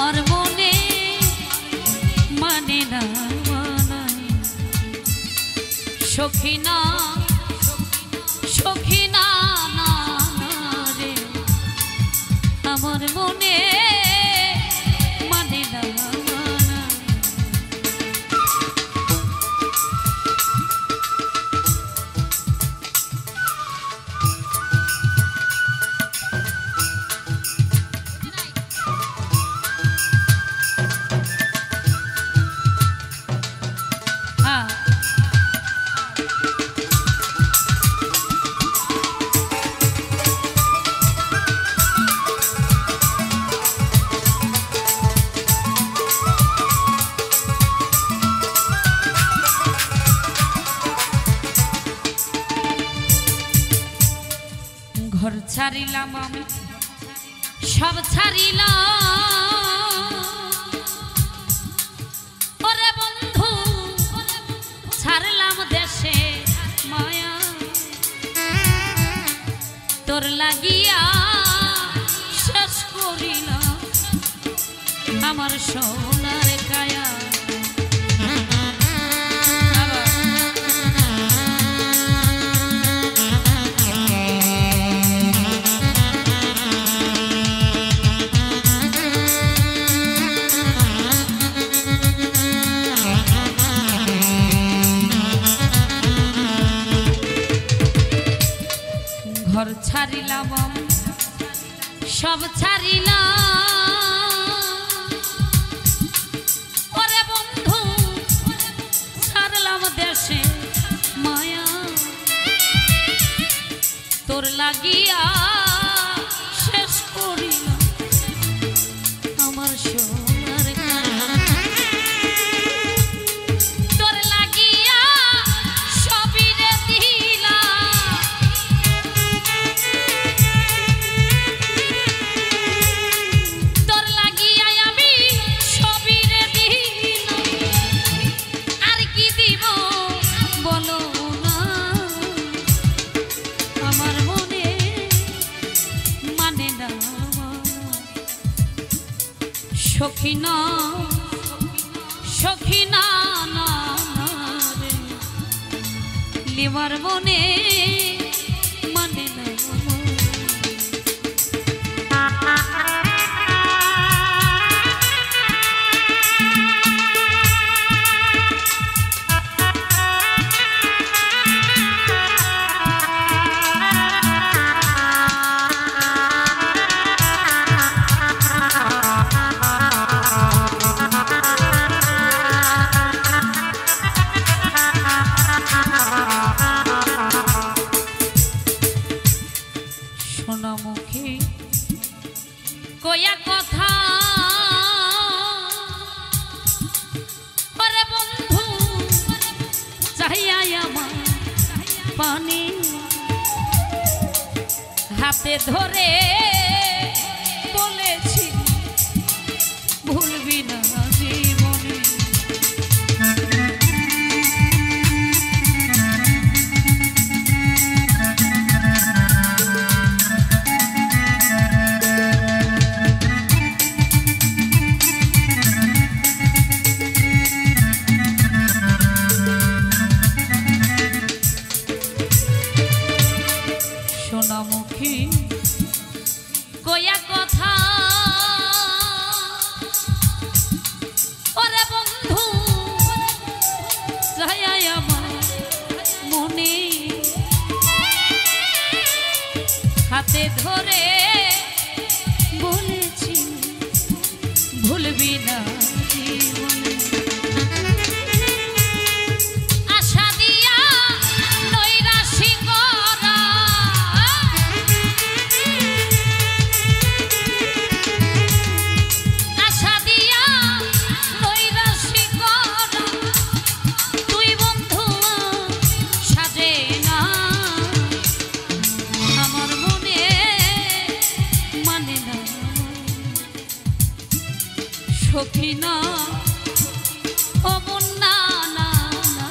আমার মনে মানে না মানা সখী না সখী না না রে আমার মনে মানে না মানা ঘর ছাড়িলাম আমি সব ছাড়িলাম ওরে বন্ধু ছাড়লাম দেশে মায়া তোর লাগিয়া শেষ করিলাম আমার সোনার কায়া ঘর ছাড়িলাম সব ছাড়িলাম ওরে বন্ধু ছাড়লাম দেশে মায়া তোর লাগিয়া শেষ করিলাম আমার সোনার কায়া তোর লাগিয়া সবই রে দিলাম তোর লাগিয়া আমি সবই রে দিলাম আর কি দিব বলো না আমার মনে মানে না সখী না সখী না না না রে লিমার মনে মানে না সোনামুখী কয়া কথা ওরে বন্ধু চাহিয়া আমার পানি হাতে ধরে বলেছি ভুলবি না জীবনে সোনামুখী কয়া কথা ওরে বন্ধু চাহিয়া আমার মনে হাতে ধরে বলেছি ভুলবি না জীবনে আশা দিয়া নৈরাশি করা আশা দিয়া নৈরাশি করা তুই বন্ধু সাজে না আমার মনে মানে না সখী না ও বন্যা না না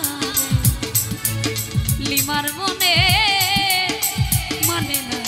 লিমার মনে মানে না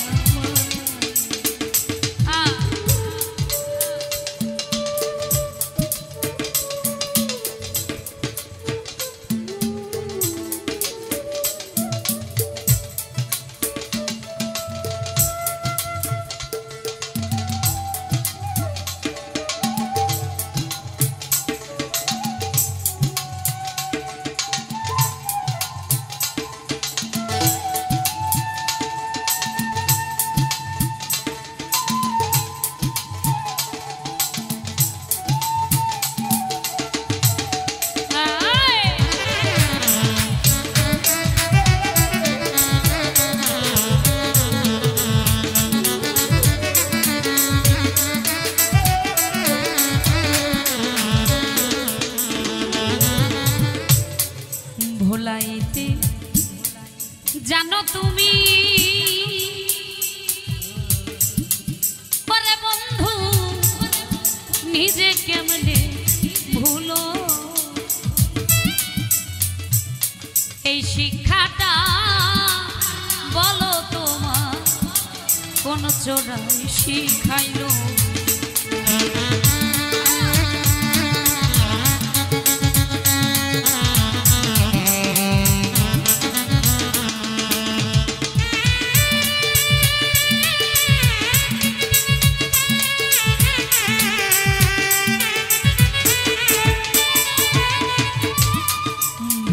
নিজে কেমনে ভুলো এই শিক্ষাটা বলো তোমার কোন চোরাই শিখাইলো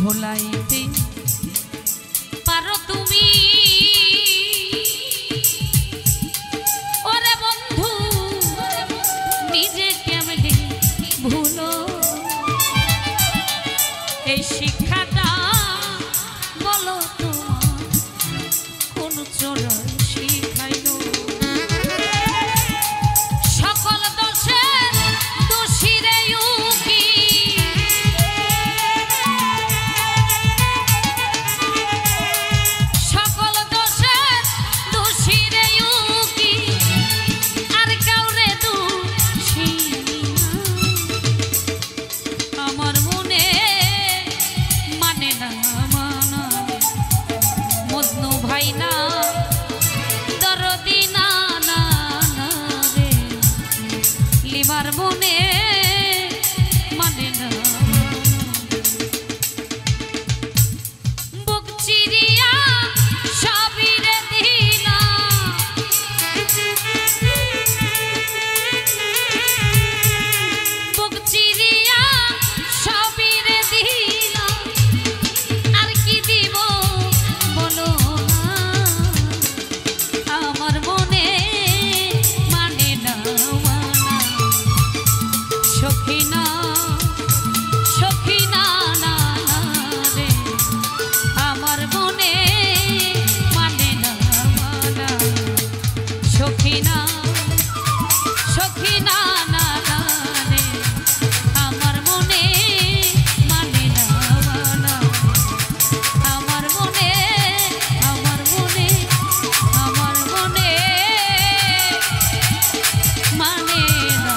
ভোলাইতে পারো তুমি ওরে বন্ধু নিজে কেমনে ভুলো এই শিক্ষাটা বলো তোমার কোন চোরাই শিখাইলো সকল দোষের দোষী রে ইউকি সকল দোষের দোষী রে ইউকি আর কাউরে দোষী আমার মনে মানে না মানা মজনু ভাই না দরদি না না না রে লিবার মনে মানে না বুক চিরিয়া সবই রে দিলা বুক চিরিয়া সবই রে দিলা আর কি দিব বলো না আমার মনে মানে না মানা সখী না না না রে আমার মনে মানে না মানা সখী না না না রে আমার মনে মানে না মানা আমার মনে আমার মনে আমার মনে মানে না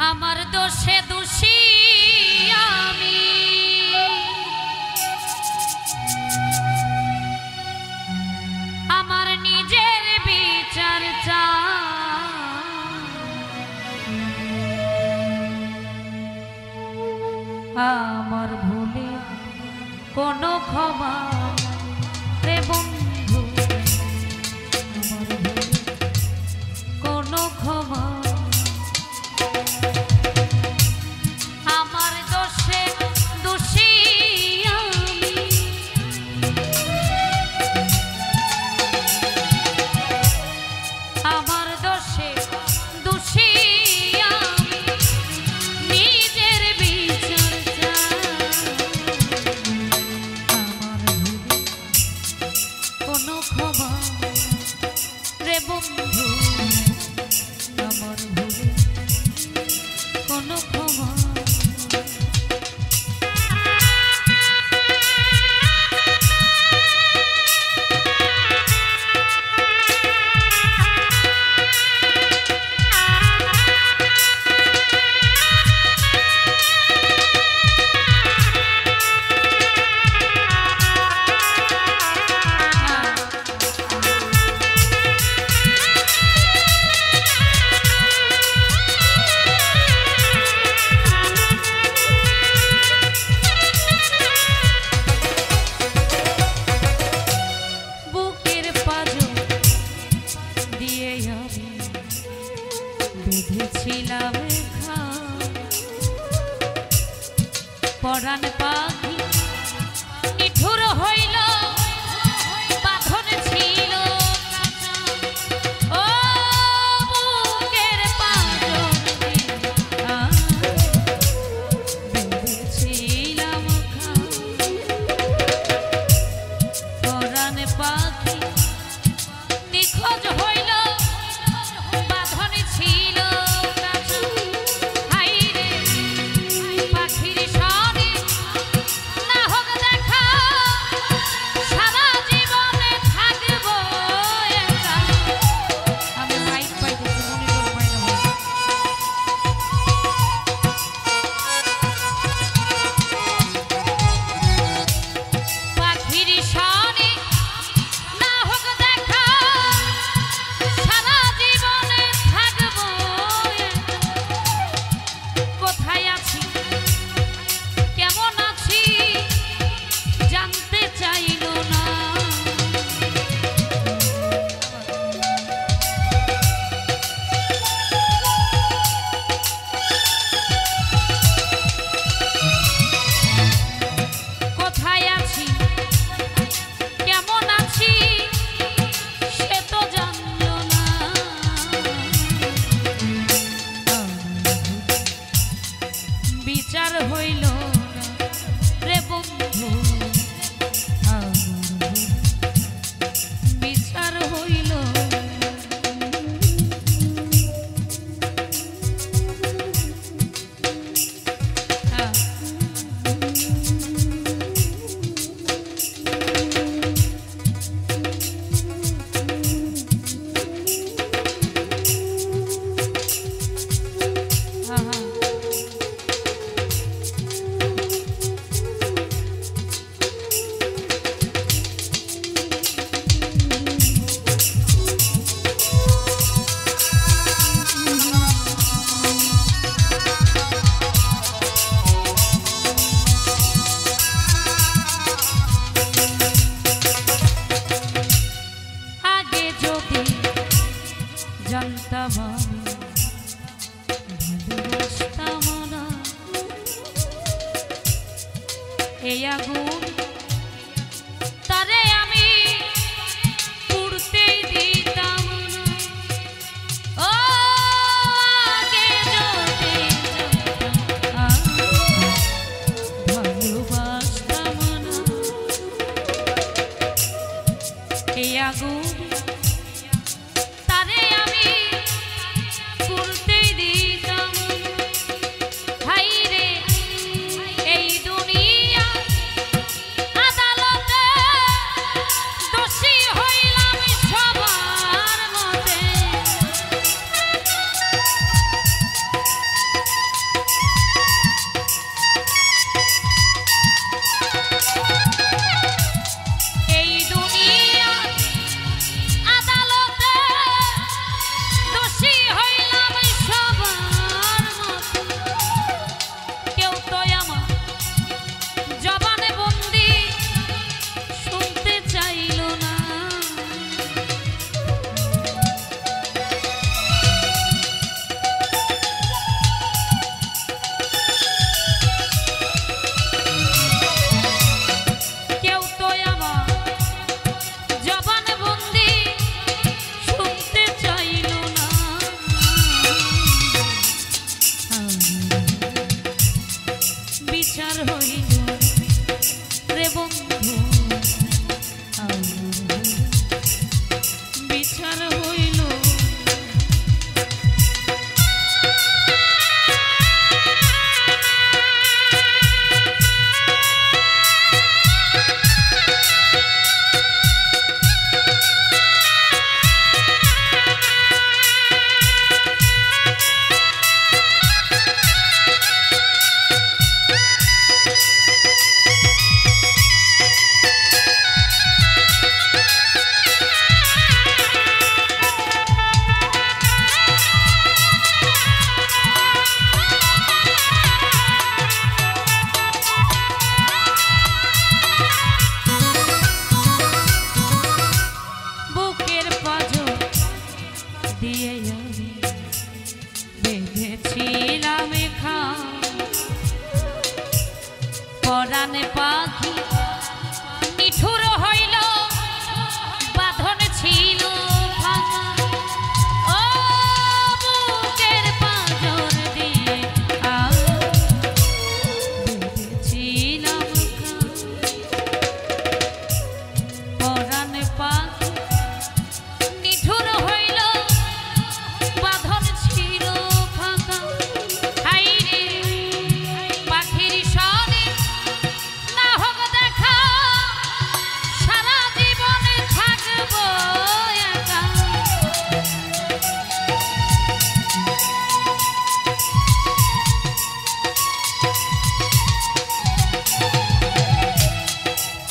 আমার দোষে দোষী আমি আমার নিজের বিচার চাই আমার ভুলে কোনো ক্ষমা রে বন্ধু আমার ভুলে কোনো ক্ষমা আমার দোষে দোষী আমি আমার দোষে দোষী আমি নিজের বিচার চাই আমার ভুলে কোনো ক্ষমা রে বন্ধু আমার ভুলে কোনো ক্ষমা আগুন তারে আমি পুরতেই দিতাম। হাই রে এই দুনিয়া আদালতে দোষী হইলাম সবার মতে। এই দুনিয়া আদালতে দোষী হইলাম সবার মতে। কেউ তো আমার জবানে বন্দি শুনতে চাইল না। কেউ তো আমার জবানে বন্দি শুনতে চাইল না। বিচার হইল রে বন্ধু, বিচার হইল। বুকের পাঁজর দিয়ে আমি বেঁধেছিলাম খাম, পরাণে পাখি নিঠুর হইল বাঁধন ছিল ভাঙা। ও বুকের পাঁজর দিয়ে আমি বেঁধেছিলাম খাম, পরাণে পাখি নিঠুর হইল বাঁধন ছিল ফাঁকা। হাই রে পাখির সনে না হোক দেখা, সারা জীবনে থাকবো একা।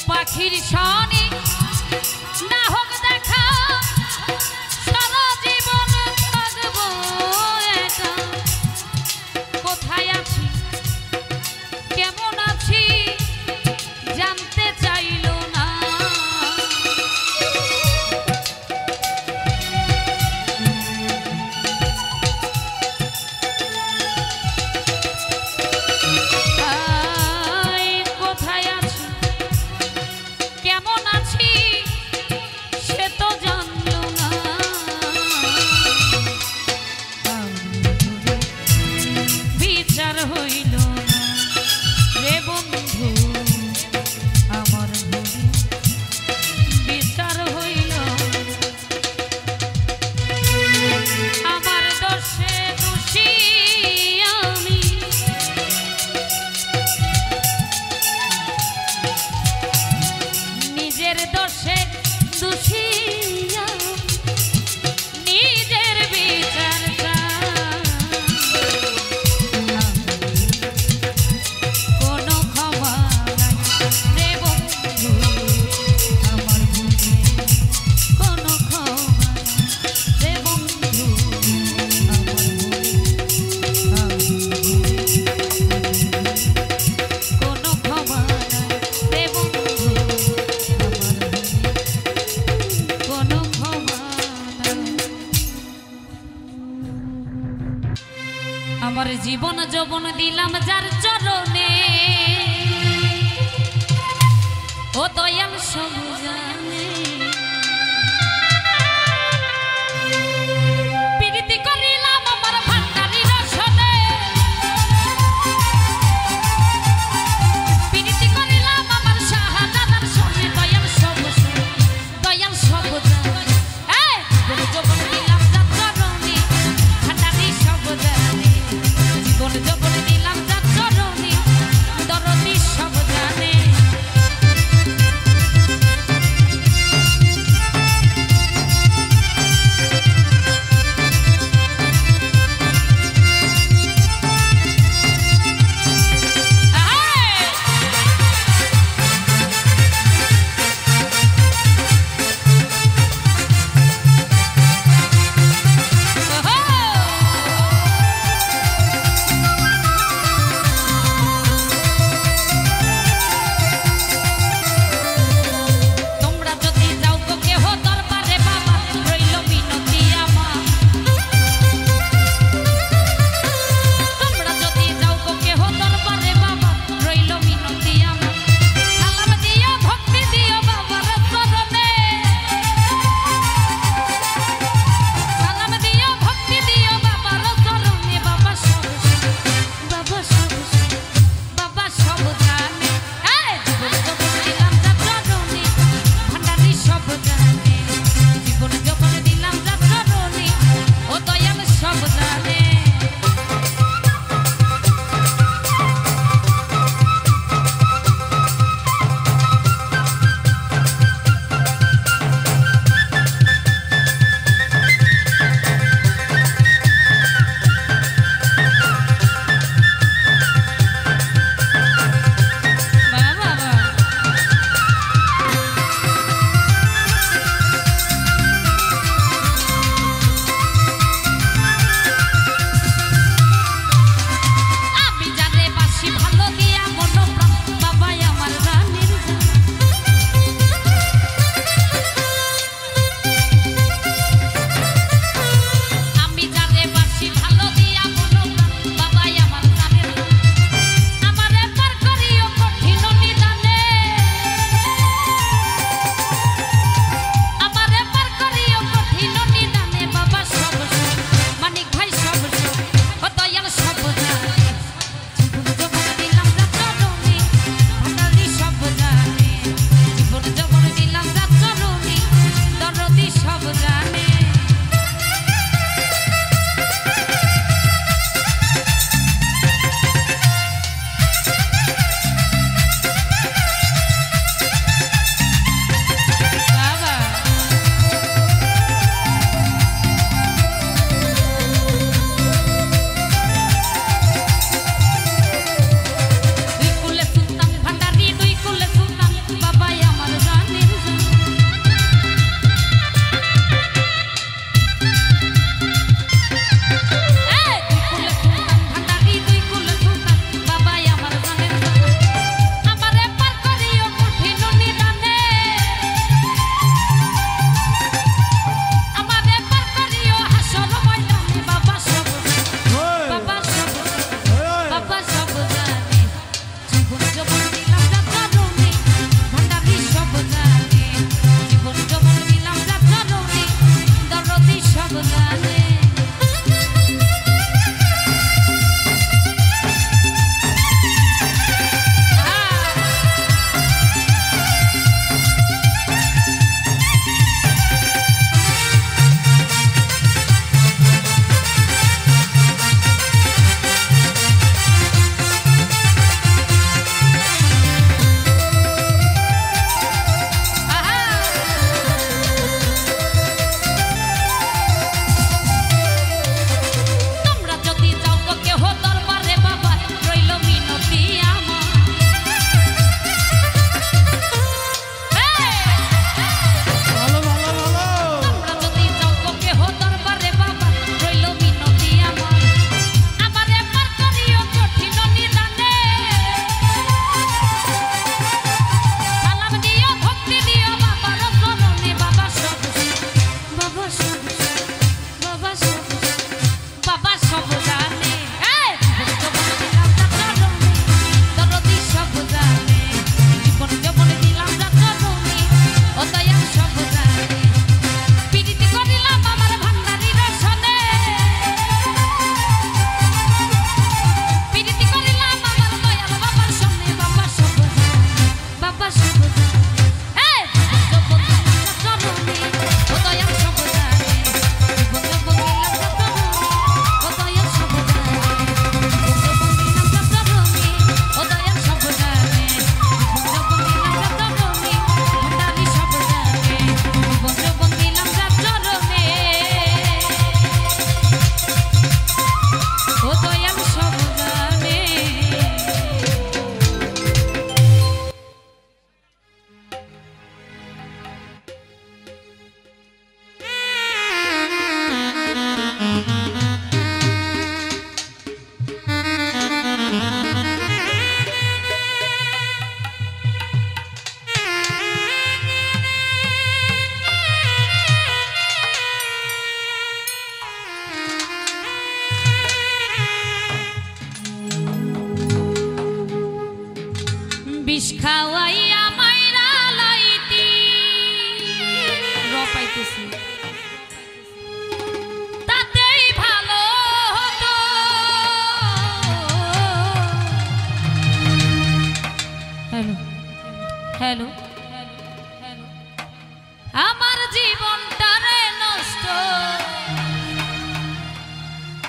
পাখির সনে না হোক দেখা, সারা জীবন থাকবো একা। কোথায় আছি কেমন আছি জানতে চাইল না। আয় কোথায় আছি কেমন আছি সে তো জানলো না। বিচার হইল না রে বন্ধু আমার ভুলে, বিচার হইল আমার দোষে দোষী আমি। নিজের দোষে দোষী আমি, নিজের বিচার চাই। কোনো ক্ষমা নাই রে বন্ধু আমার ভুলে, কোনো ক্ষমা নাই রে বন্ধু আমার ভুলে। কোনো ক্ষমা নাই রে বন্ধু আমার ভুলে, কোনো ক্ষমা নাই। আমার জীবন যৌবন দিলাম যার চরণে, ও দয়াল সব জানে। প্রীতি করিলাম আমার ভান্ডারির সনে, প্রীতি করিলাম আমার শাহজাদার সনে। দয়াল সব জানে, দয়াল সব জানে।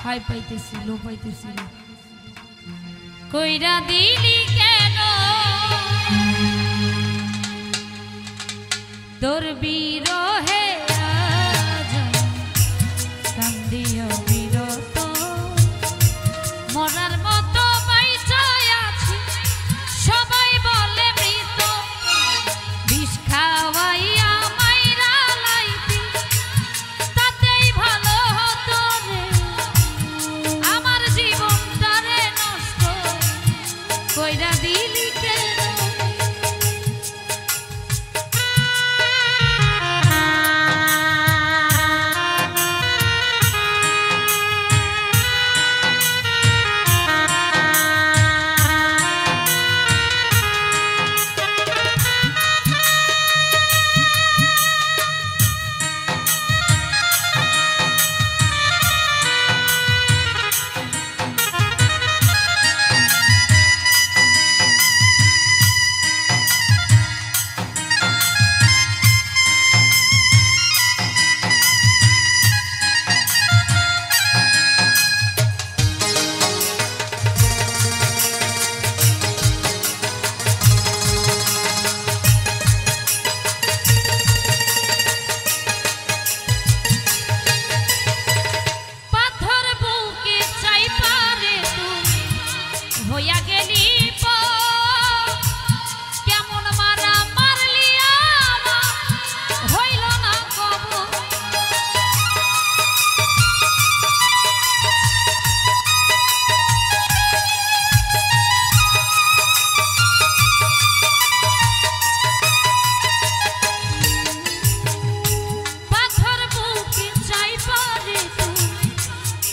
হাই পাইতেছি লো পাইতেছি কইরা দিলি কেন তোর বিরহে আজ কান্দিও বিরত মরার মতো বাইচায় আছি সবাই বলে মৃত বিষ খাওয়াইয়া মাইরা লাইতি তাতেই ভালো হতো রে আমার জীবনটারে নষ্ট কইরা দিলি কেন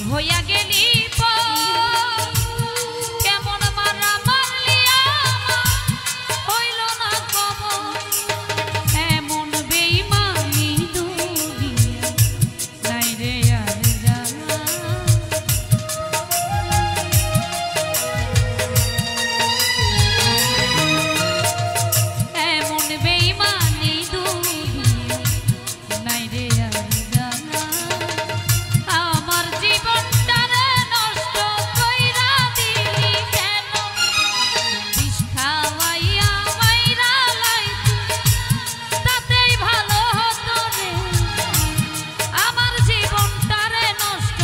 হইয়া গেলি কেমন মারা মারলি হইল না কব এমন বেঈমানি দুনিয়া নাই রে আর জানা এমন বেঈমানি দুনিয়া নাই রে আর জানা আমার জীবনটারে নষ্ট কইরা দিলি কেন বিষ খাওয়াইয়া মাইরা লাইতি তাতেই ভালো হতো রে আমার জীবনটারে নষ্ট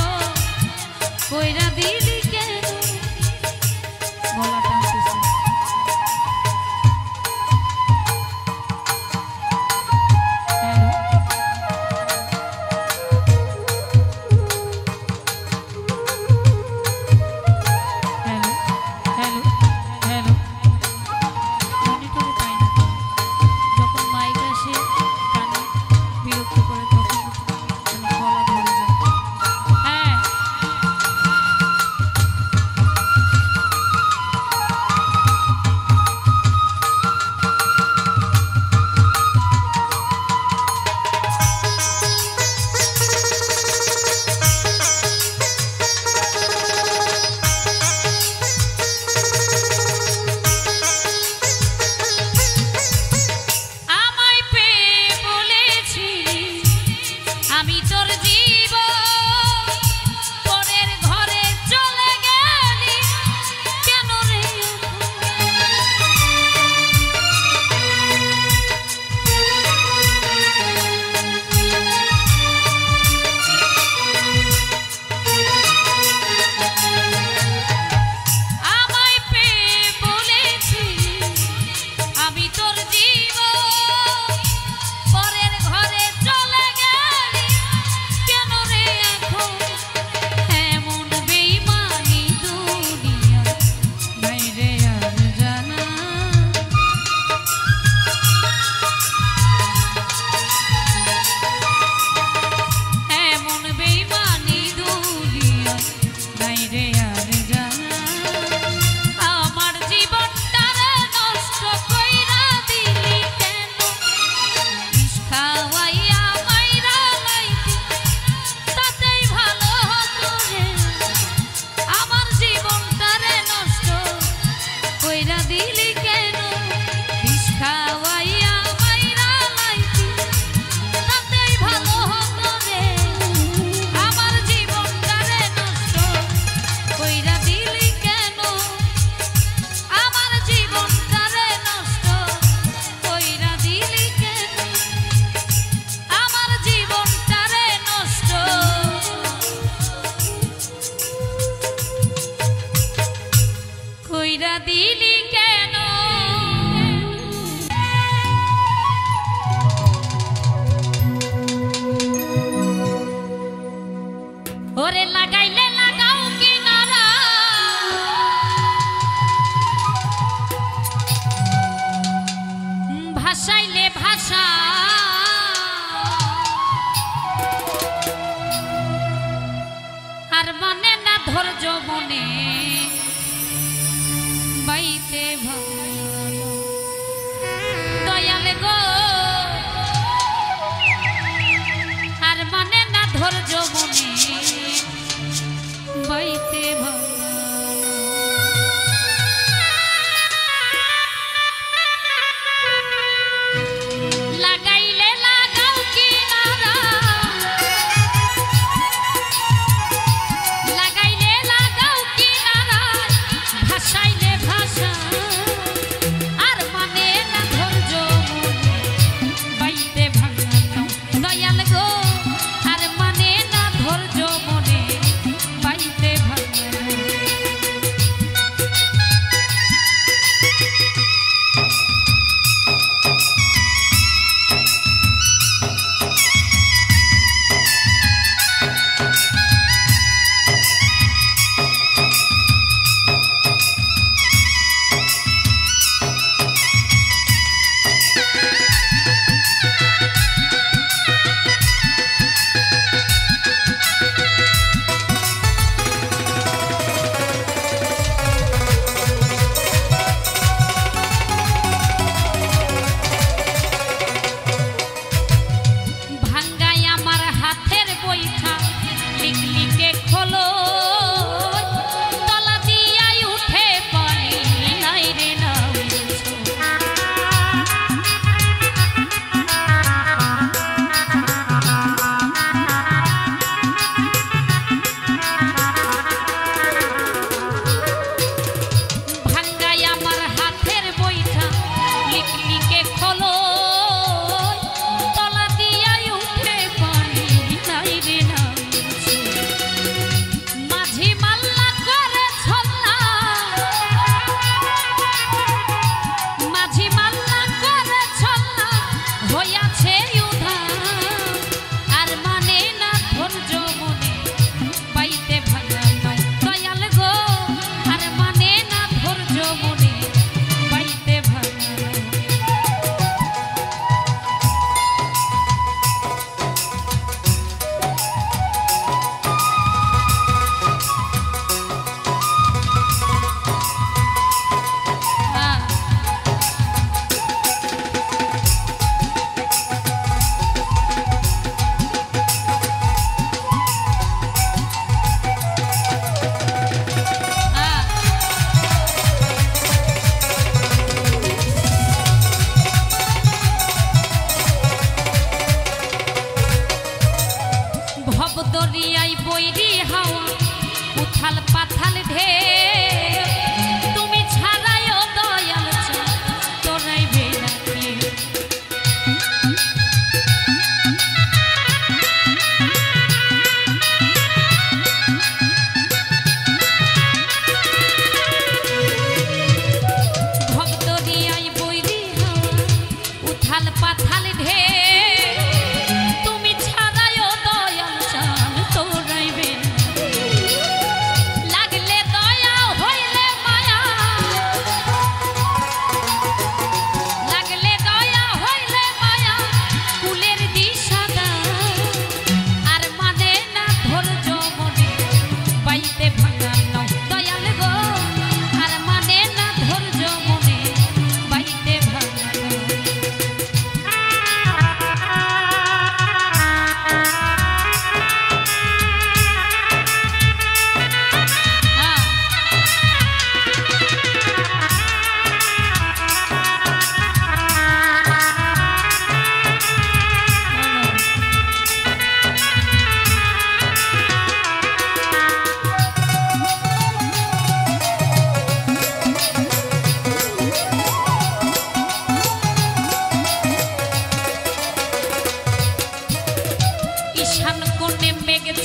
কইরা দিলি কেন গলাটা আমার জীবনটারে নষ্ট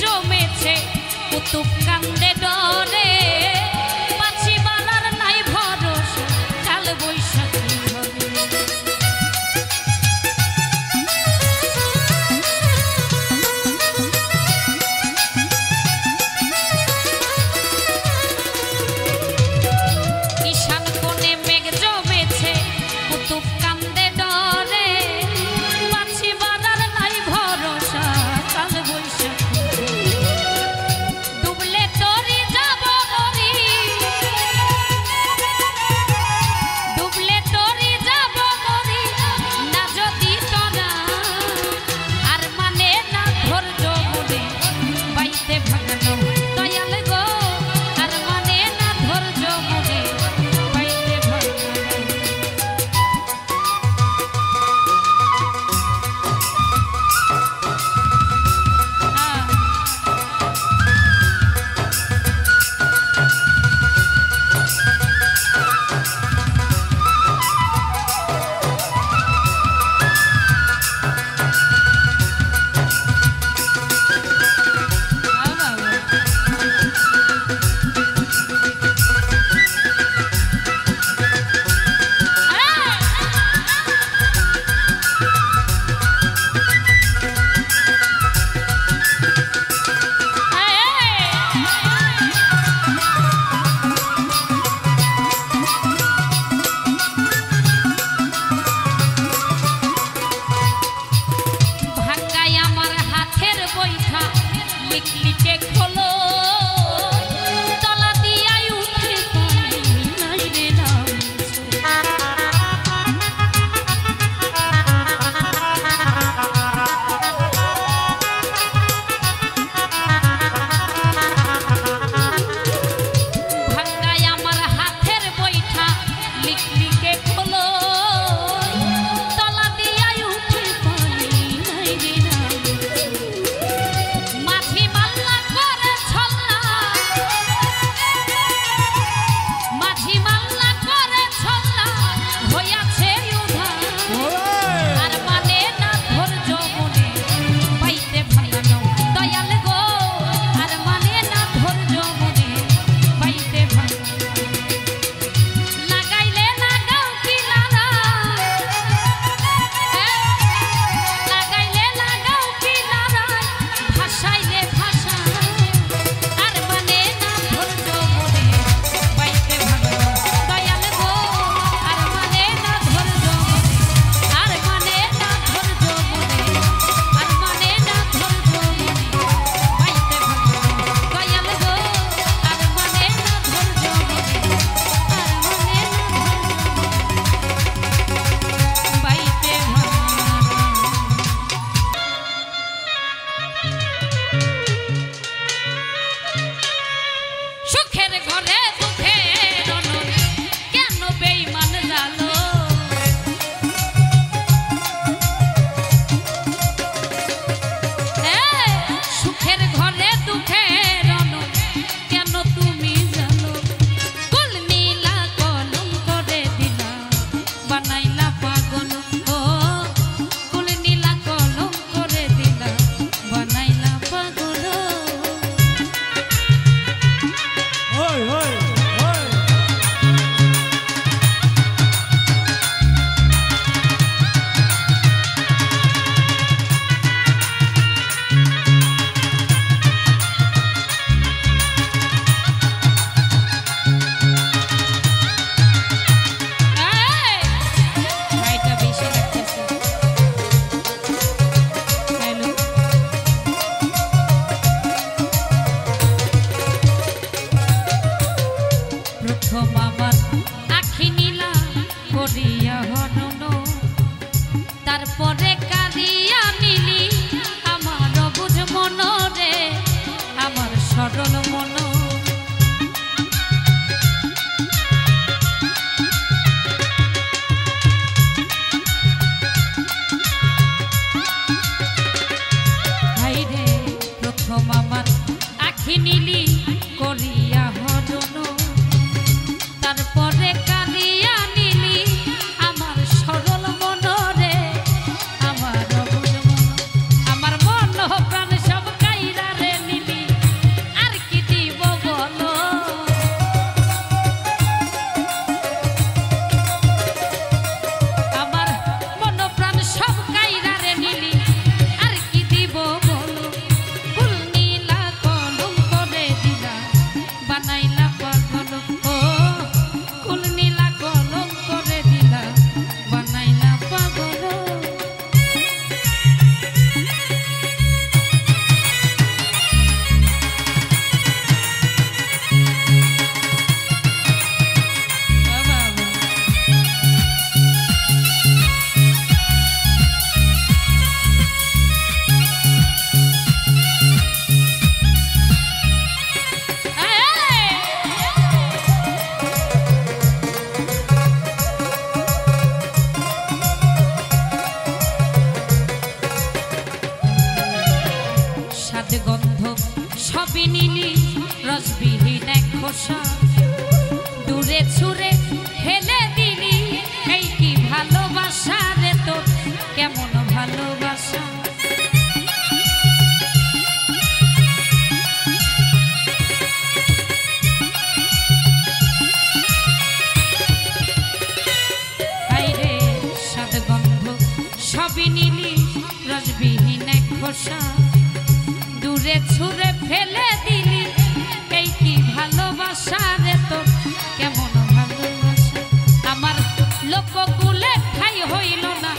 জমেছে কুতুব কান্দে ডরে পাছি বালার নাই ভরসা কাল বৈশাখী ঈশান কোণে মেঘ জমেছে কুতুব কান্দে ডরে পাছি বালার নাই ভরসা কাল বৈশাখী ডুবলে তরি যাব খোসা দূরে ছুঁড়ে ফেলে দিলি এই কি ভালোবাসা রে তোর কেমন ভালোবাসা হায়রে সাদ গন্ধ সবই নিলি রসবিহীন এক খোসা দূরে ছুঁড়ে ফেলে দিলি এই কি ভালোবাসা রে তোর কেমন ভালোবাসা আমার লোককুলে ঠাই হইল না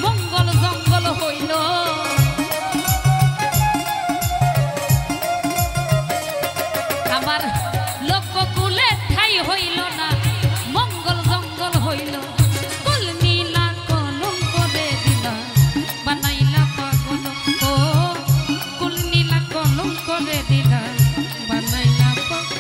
মঙ্গল জঙ্গল হইল আমার লোককুলে ঠাই হইল না মঙ্গল জঙ্গল হইল কুল নীলা কলম করে দিলা বানাইলা পাগল ও কুল নীলা কলম করে দিলা বানাইলা পাগল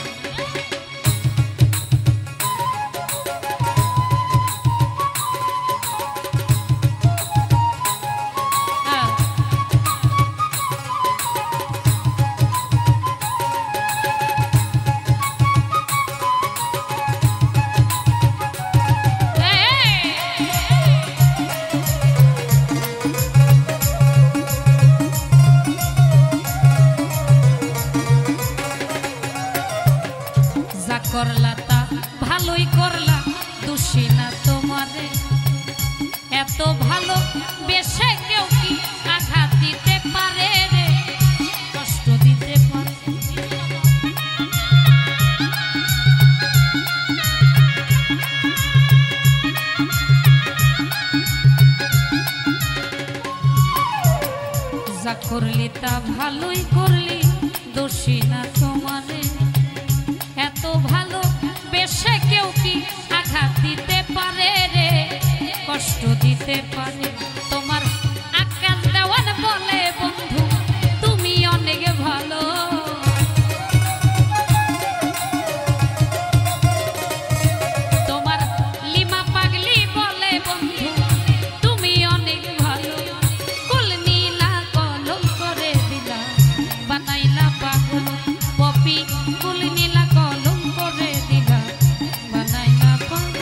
করলা তা ভালোই করলা দোষী না তোমারে এত ভালো বেশে কেউ কি আঘাত দিতে পারে রে কষ্ট দিতে পারে যা করলি তা ভালোই করলি দোষী না তোমারে এত ভালো বেশে কেউ কি আঘাত দিতে পারে রে কষ্ট দিতে পারে তোমার আকাশ দেওয়ান বলে বন্ধু তুমি অনেক ভালো তোমার লিমা পাগলি বলে বন্ধু তুমি অনেক ভালো কুল নীলা কলম করে দিলা বানাইলা পাগল পপি কুল নীলা কলম করে দিলা বানাইলা পাগল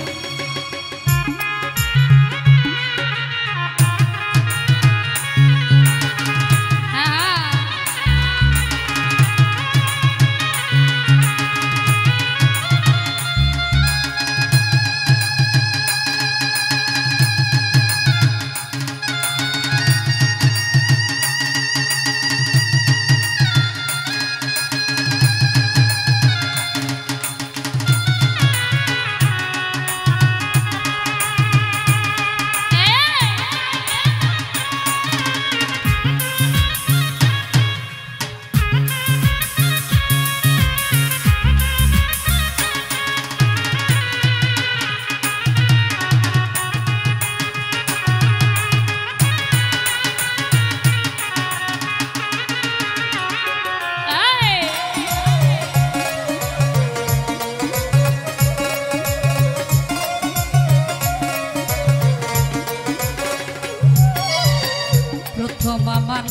আমার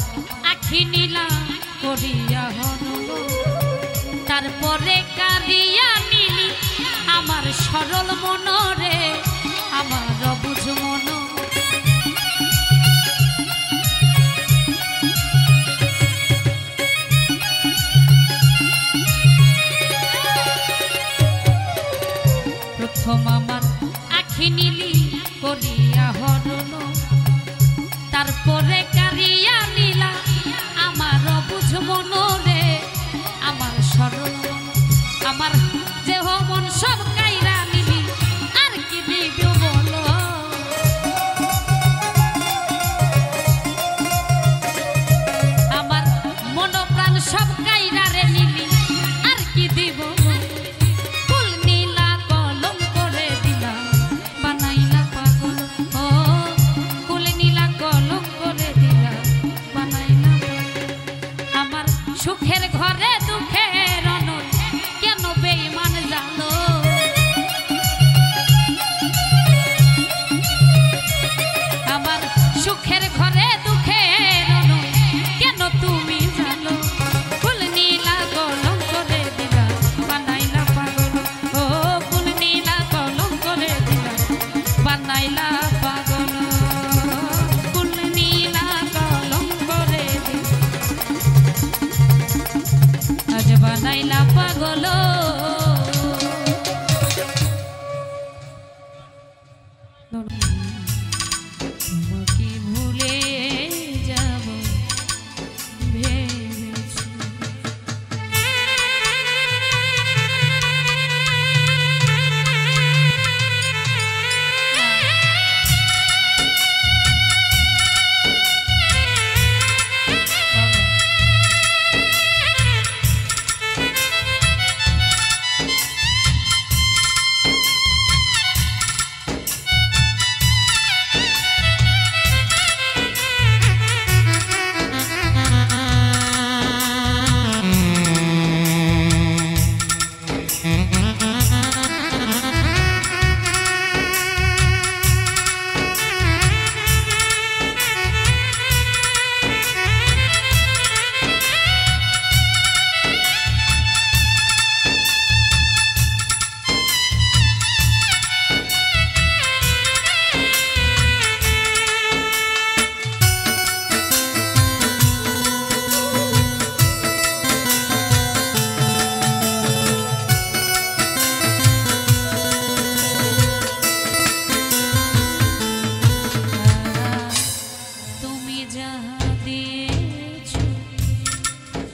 আখি নীলা করিয়া হনল তারপরে কাঁদিয়া নিলি আমার সরল মনরে আমার অবুঝ মন প্রথম আমার আখি নীলি করিয়া হনল তারপরে কারিয়া নীলা আমার অবুঝ মনরে আমার সরল আমার দেহ মন সব কাইরা নিলি আর কি দিব বলো আমার মন প্রাণ সব কাইরা রে নিলি আর কি দিব ফুল নীলা কলম করে দিলা বানাইলা পাগল ও ফুল নীলা কলম করে দিলা হলো তোমাকে ভুলে যাব ভেবেছি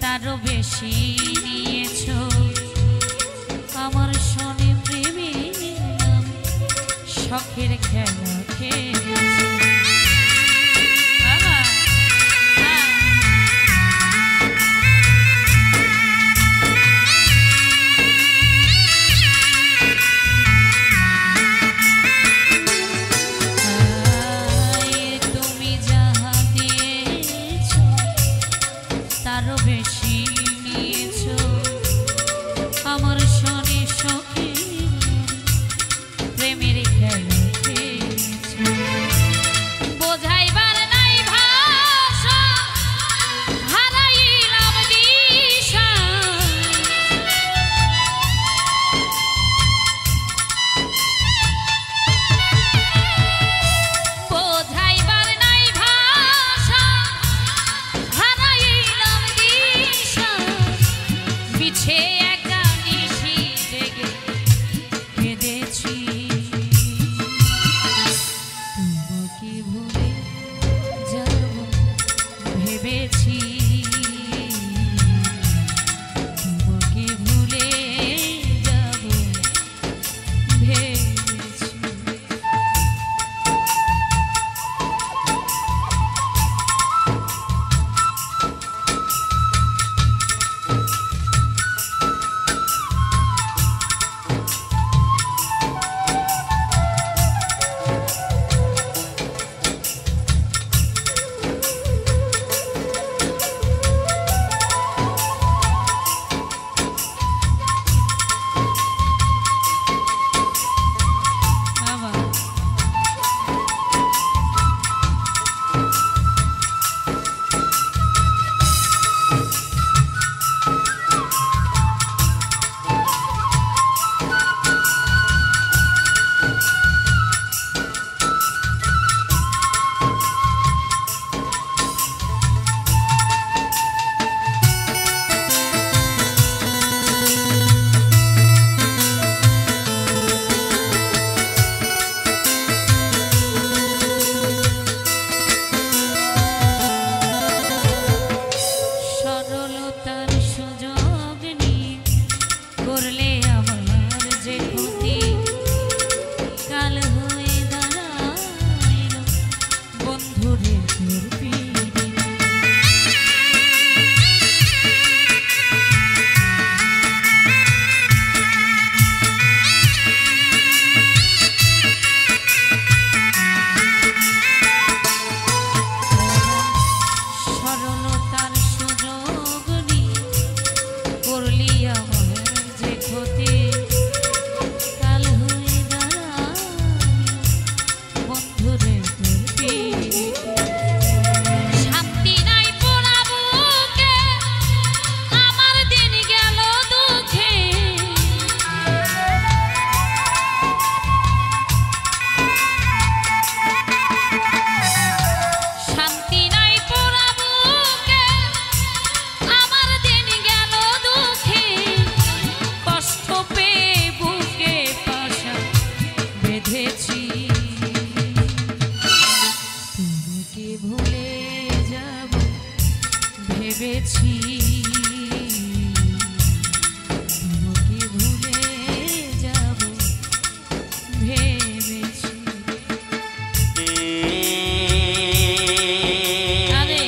তারও বেশি নিয়েছো আমার শনি প্রেমী শখের খেলা খেলেছো তুমি যাহা দিয়েছো তারও বেশি নিয়েছো আমার শনি সখী প্রেমের খেলা খেলেছো বোঝাইবার নাই ভাষা হারাইলাম দিশা বোঝাইবার নাই ভাষা হারাইলাম দিশা পিছে একটা নিশি জেগে কেঁদেছি তোমাকে ভুলে যাব ভেবেছি তোমাকে ভুলে যাব ভেবেছি সরলতার সুযোগ নিয়ে করলে আমার যে ক্ষতি কাল হয়ে দাঁড়াইল বন্ধুরে তোর পিড়ি সরলতার সুযোগ নিয়ে করলি আমার যে ক্ষতি কাল হয়ে দাঁড়াইল বন্ধুরে তোর পিড়ি শান্তি নাই পোড়া বুকে আমার দিন গেল দুঃখে শান্তি নাই পোড়া বুকে ভেবেছি তোমাকে ভুলে যাব ভেবেছি আরে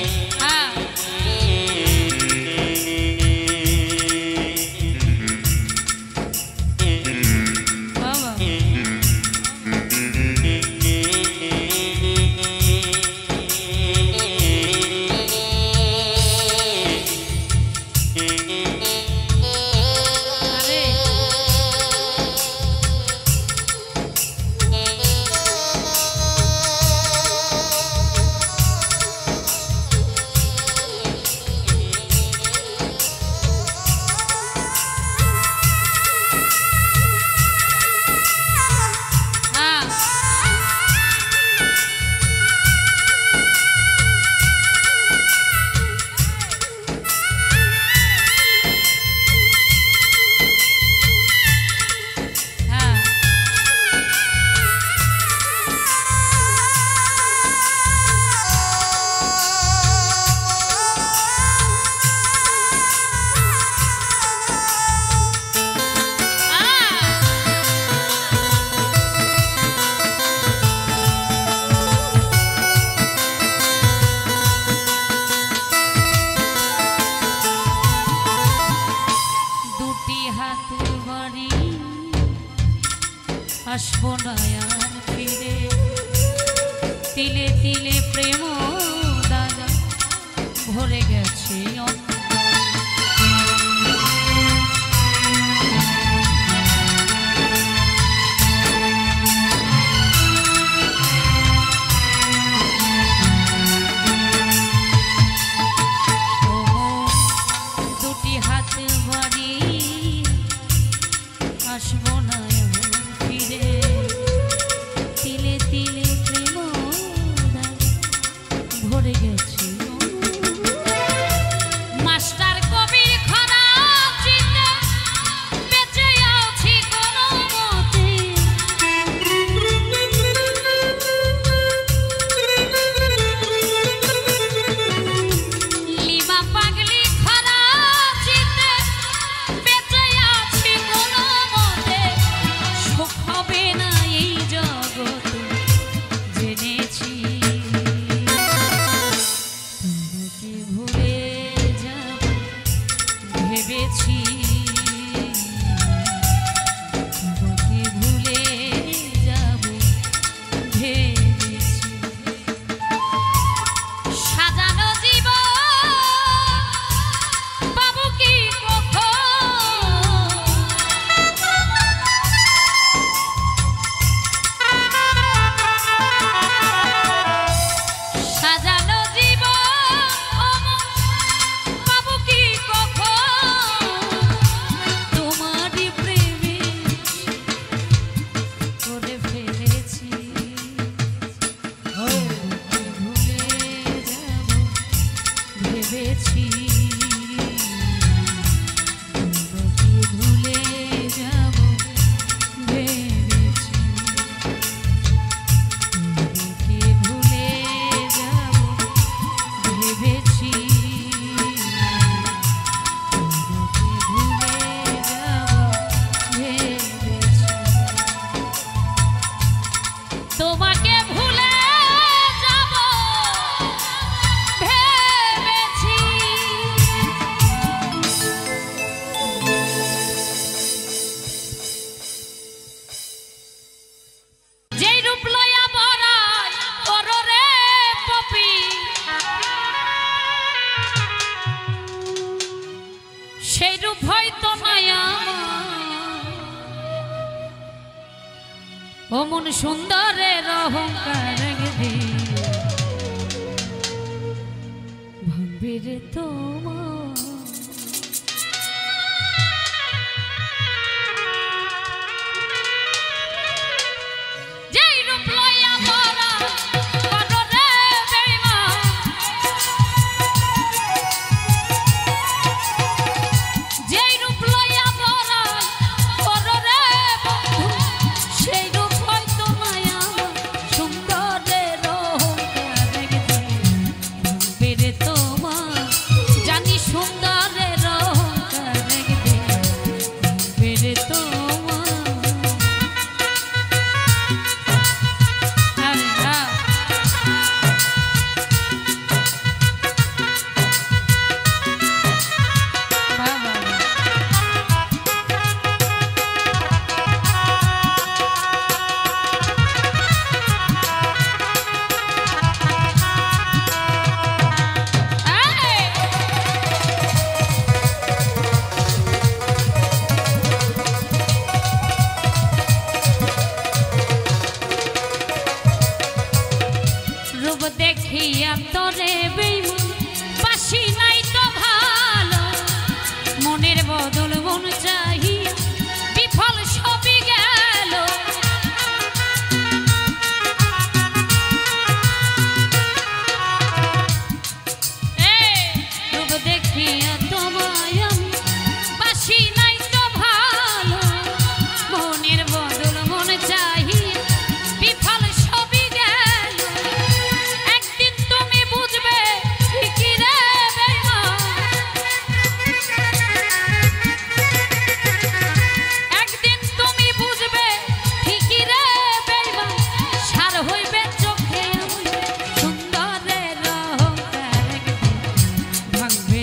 আসবো না আর ফিরে তিলে তিলে প্রেম দাগা ভরে গেছে দুটি হাত বাড়ি আসবো না তিলে তিলে প্রেম ভরে গেছে মাস্টার কবির খরা চিতে বেঁচে আছি কোনো মতে লিমা পাগলি খরা চিতে বেঁচে আছি কোনো মতে সুখ হবে না এই জগতে জেনেছি তোমাকে ভুলে যাব ভেবেছি তোমাকে ভুলে যাব ভেবেছি সাজানো জীবন পাবো কি সাজানো জীবন পাবো কি তোমারই প্রেমে করে ফেলেছি ভুলে যাব ভেবেছি তোমাকে ভুলে যাব ভেবেছি তোমাকে ভুলে যাব ভেবেছি তোমাকে ভুলে যাব ভেবেছি তোমাকে ভুলে যাব ভেবেছি যেই রূপ লয়া বড়াই কররে পপি সেই রূপ হয়তো নাই ও মন সুন্দরের অহংকার ভাববে রে তোমার যেই রূপ লয়া বড়াই কররে বেঈমান যেই রূপ লয়া বড়াই কররে বন্ধু সেই রূপ হয়তো নাই সুন্দরের অহংকার ভাববে রে তোমার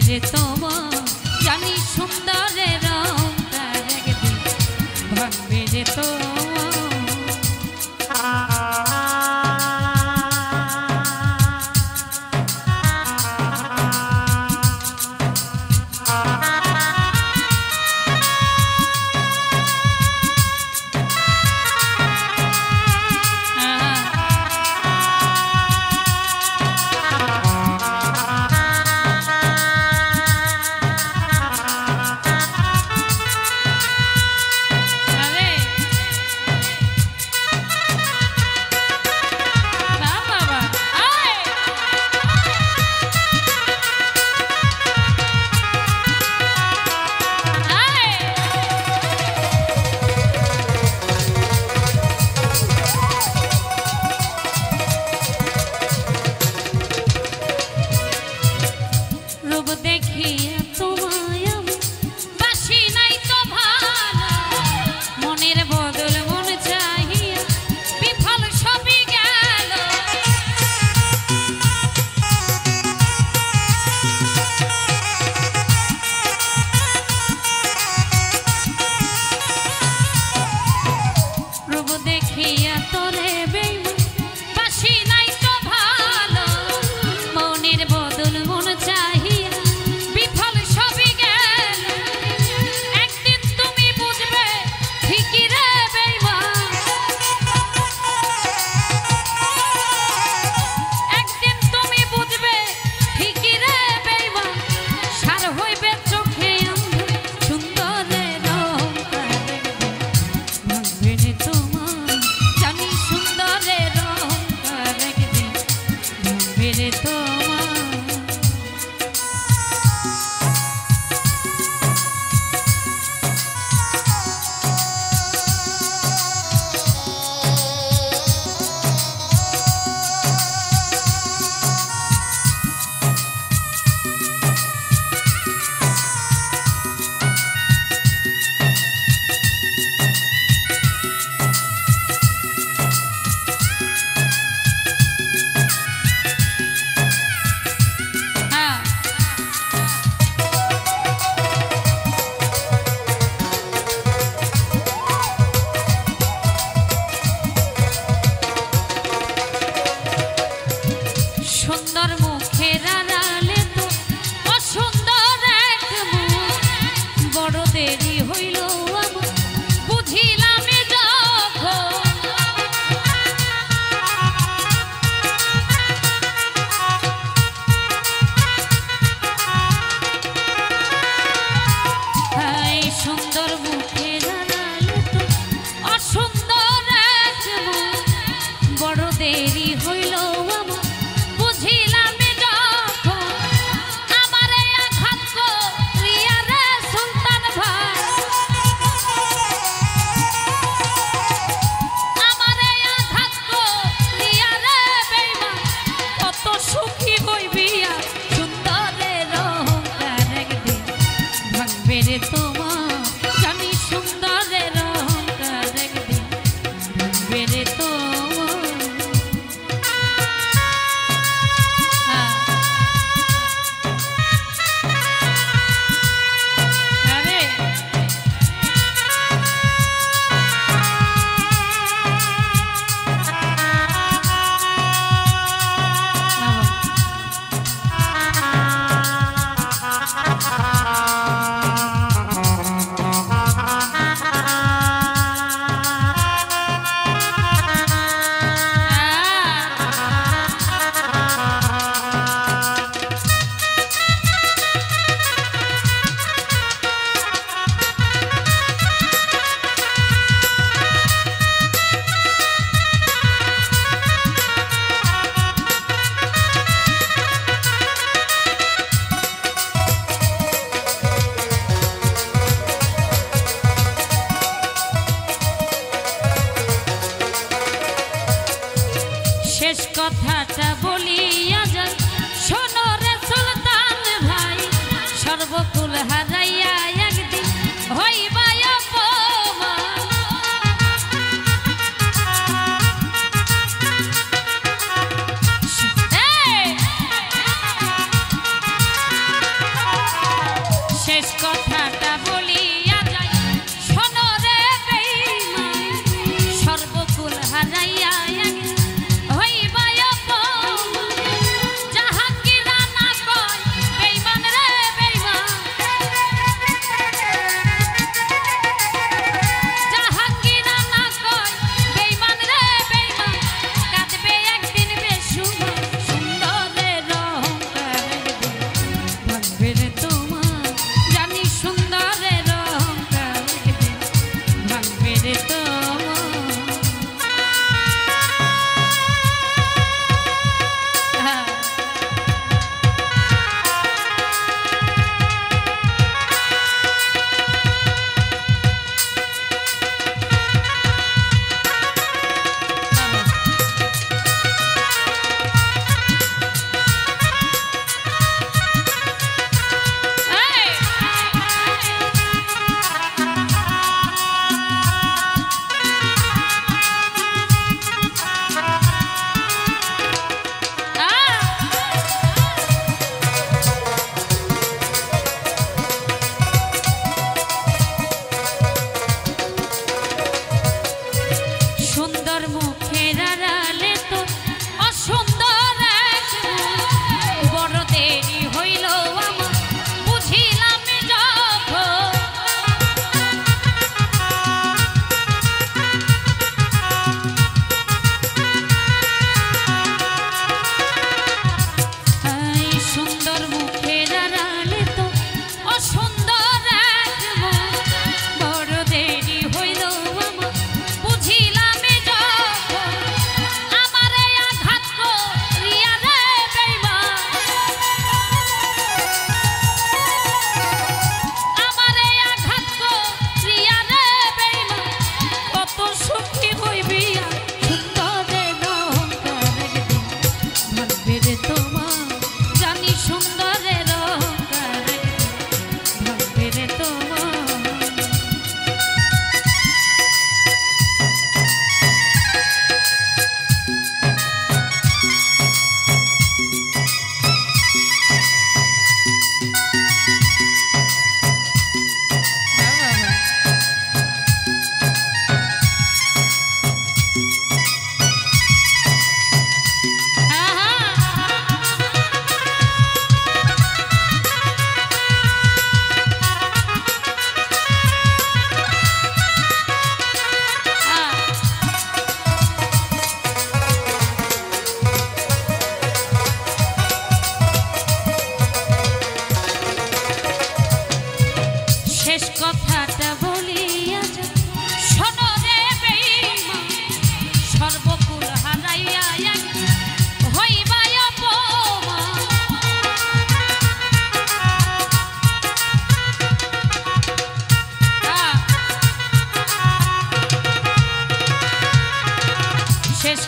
রে তোমার জানি সুন্দরের রংটা একদিন ভাঙবে রে তোমার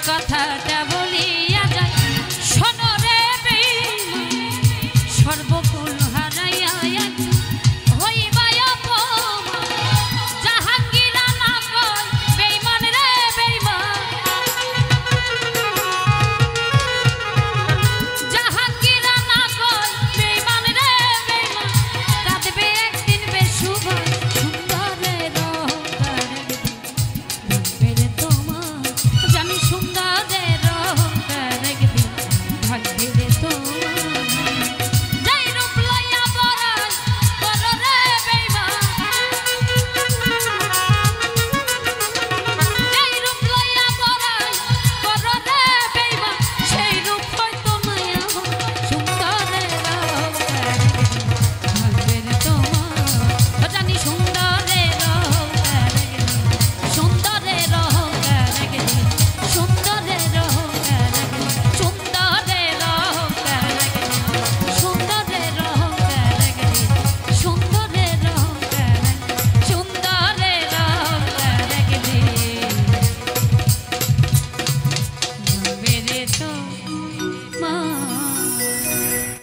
কথাটা